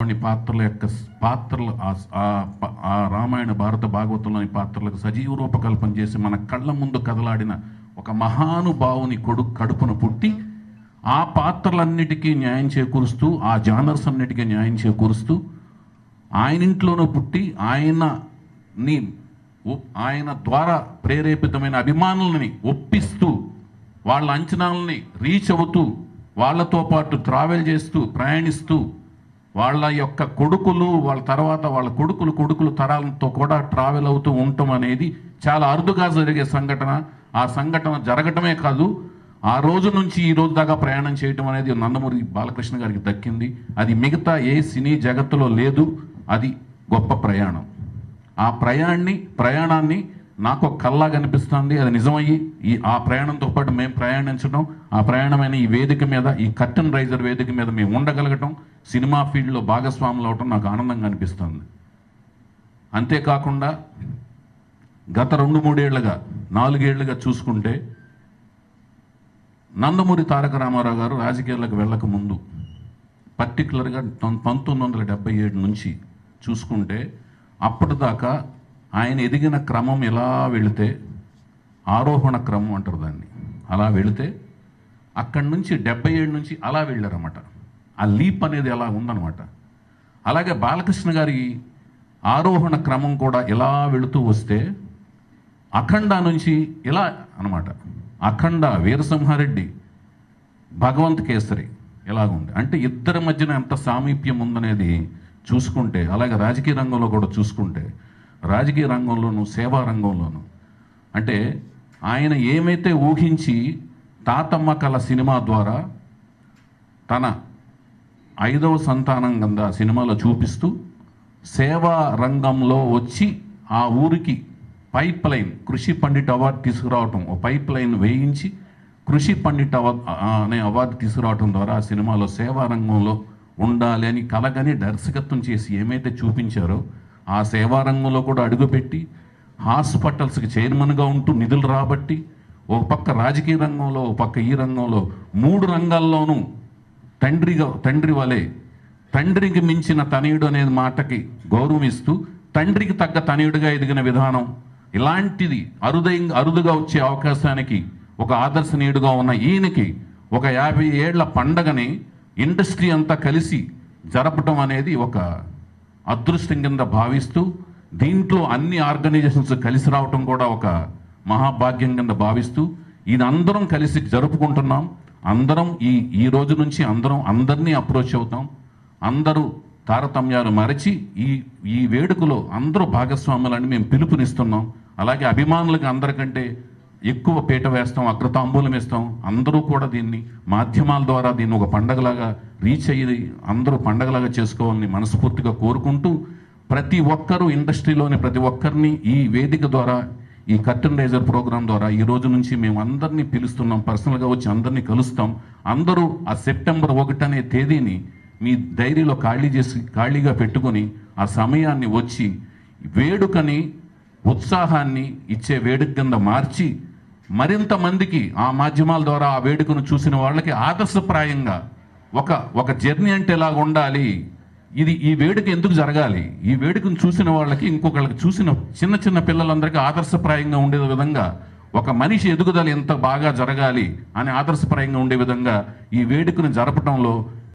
కొన్ని పాత్రల యొక్క పాత్రలు ఆ రామాయణ భారత భాగవతంలోని పాత్రలకు సజీవ రూపకల్పన చేసి మన కళ్ళ ముందు కదలాడిన ఒక మహానుభావుని కడుపున పుట్టి ఆ పాత్రలన్నిటికీ న్యాయం చేకూరుస్తూ ఆ జానర్స్ అన్నిటికీ న్యాయం చేకూరుస్తూ ఆయన ఇంట్లోనూ పుట్టి ఆయన ద్వారా ప్రేరేపితమైన అభిమానులని ఒప్పిస్తూ వాళ్ళ అంచనాలని రీచ్ అవుతూ వాళ్ళతో పాటు ట్రావెల్ చేస్తూ ప్రయాణిస్తూ వాళ్ళ యొక్క కొడుకులు వాళ్ళ తర్వాత వాళ్ళ కొడుకులు తరాలతో కూడా ట్రావెల్ అవుతూ ఉండటం అనేది చాలా అరుదుగా జరిగే సంఘటన. ఆ సంఘటన జరగటమే కాదు, ఆ రోజు నుంచి ఈ రోజు దాకా ప్రయాణం చేయటం అనేది నందమూరి బాలకృష్ణ గారికి దక్కింది. అది మిగతా ఏ సినీ జగత్తులో లేదు. అది గొప్ప ప్రయాణం. ఆ ప్రయాణాన్ని నాకు ఒక కల్లా కనిపిస్తుంది. అది నిజమయ్యి ఆ ప్రయాణంతో పాటు మేము ప్రయాణించడం, ఆ ప్రయాణమైన ఈ వేదిక మీద, ఈ కర్టెన్ రైజర్ వేదిక మీద మేము ఉండగలగటం, సినిమా ఫీల్డ్లో భాగస్వాములు అవటం నాకు ఆనందంగా అనిపిస్తుంది. అంతేకాకుండా గత 2-3 ఏళ్లుగా 4 ఏళ్లుగా చూసుకుంటే నందమూరి తారక రామారావు గారు రాజకీయాలకు వెళ్ళక ముందు, పర్టికులర్గా 1977 నుంచి చూసుకుంటే అప్పటిదాకా ఆయన ఎదిగిన క్రమం ఎలా వెళితే, ఆరోహణ క్రమం అంటారు దాన్ని, అలా వెళితే అక్కడి నుంచి 77 నుంచి అలా వెళ్ళారన్నమాట. ఆ లీప్ అనేది ఎలా ఉందన్నమాట. అలాగే బాలకృష్ణ గారి ఆరోహణ క్రమం కూడా ఎలా వెళుతూ వస్తే అఖండ నుంచి ఇలా అనమాట. అఖండ, వీరసింహారెడ్డి, భగవంత్ కేసరి ఎలాగుంది అంటే ఇద్దరి మధ్యన ఎంత సామీప్యం ఉందనేది చూసుకుంటే, అలాగే రాజకీయ రంగంలో కూడా చూసుకుంటే, రాజకీయ రంగంలోనూ సేవా రంగంలోనూ అంటే ఆయన ఏమైతే ఊహించి తాతమ్మ కళ సినిమా ద్వారా తన 5వ సంతానం కింద సినిమాలో చూపిస్తూ సేవా రంగంలో వచ్చి ఆ ఊరికి పైప్ లైన్, కృషి పండిట్ అవార్డు తీసుకురావటం, పైప్ లైన్ వేయించి కృషి పండిట్ అనే అవార్డు తీసుకురావటం ద్వారా ఆ సినిమాలో సేవా రంగంలో ఉండాలి అని కలగని దర్శకత్వం చేసి ఏమైతే చూపించారో ఆ సేవా రంగంలో కూడా అడుగుపెట్టి హాస్పిటల్స్కి చైర్మన్గా ఉంటూ నిధులు రాబట్టి ఒక పక్క రాజకీయ రంగంలో, ఒక పక్క ఈ రంగంలో, 3 రంగాల్లోనూ తండ్రి వలె తండ్రికి మించిన తనయుడు అనే మాటకి గౌరవం ఇస్తూ తండ్రికి తగ్గ తనయుడిగా ఎదిగిన విధానం, ఇలాంటిది అరుదుగా వచ్చే అవకాశానికి ఒక ఆదర్శనీయుడుగా ఉన్న ఈయనకి ఒక 50 ఏళ్ల పండగని ఇండస్ట్రీ అంతా కలిసి జరపటం అనేది ఒక అదృష్టం కింద భావిస్తూ, దీంట్లో అన్ని ఆర్గనైజేషన్స్ కలిసి రావటం కూడా ఒక మహాభాగ్యం కింద భావిస్తూ ఇది అందరం కలిసి జరుపుకుంటున్నాం. అందరం ఈ రోజు నుంచి అందరినీ అప్రోచ్ అవుతాం. అందరూ తారతమ్యాలు మరచి ఈ వేడుకలో అందరూ భాగస్వాములని మేము పిలుపునిస్తున్నాం. అలాగే అభిమానులకి అందరికంటే ఎక్కువ పీట వేస్తాం, అగ్రతాంబూలం ఇస్తాం. అందరూ కూడా దీన్ని మాధ్యమాల ద్వారా దీన్ని ఒక పండగలాగా రీచ్ అయ్యి అందరూ పండగలాగా చేసుకోవాలని మనస్ఫూర్తిగా కోరుకుంటూ, ప్రతి ఒక్కరూ ఇండస్ట్రీలోని ప్రతి ఒక్కరిని ఈ వేదిక ద్వారా, ఈ కర్టెన్ రైజర్ ప్రోగ్రాం ద్వారా ఈ రోజు నుంచి మేము అందరినీ పిలుస్తున్నాం. పర్సనల్గా వచ్చి అందరినీ కలుస్తాం. అందరూ ఆ సెప్టెంబర్ 1 అనే తేదీని మీ డైరీలో ఖాళీగా పెట్టుకొని ఆ సమయాన్ని వచ్చి వేడుకని ఉత్సాహాన్ని ఇచ్చే వేడుక కింద మార్చి మరింత మందికి ఆ మాధ్యమాల ద్వారా ఆ వేడుకను చూసిన వాళ్ళకి ఆదర్శప్రాయంగా ఒక జర్నీ అంటే ఎలాగ ఉండాలి, ఈ వేడుక ఎందుకు జరగాలి, ఈ వేడుకను చూసిన వాళ్ళకి ఇంకొకళ్ళకి చూసిన చిన్న పిల్లలందరికీ ఆదర్శప్రాయంగా ఉండే విధంగా, ఒక మనిషి ఎదుగుదల ఎంత బాగా జరగాలి అని ఆదర్శప్రాయంగా ఉండే విధంగా ఈ వేడుకను జరపడంలో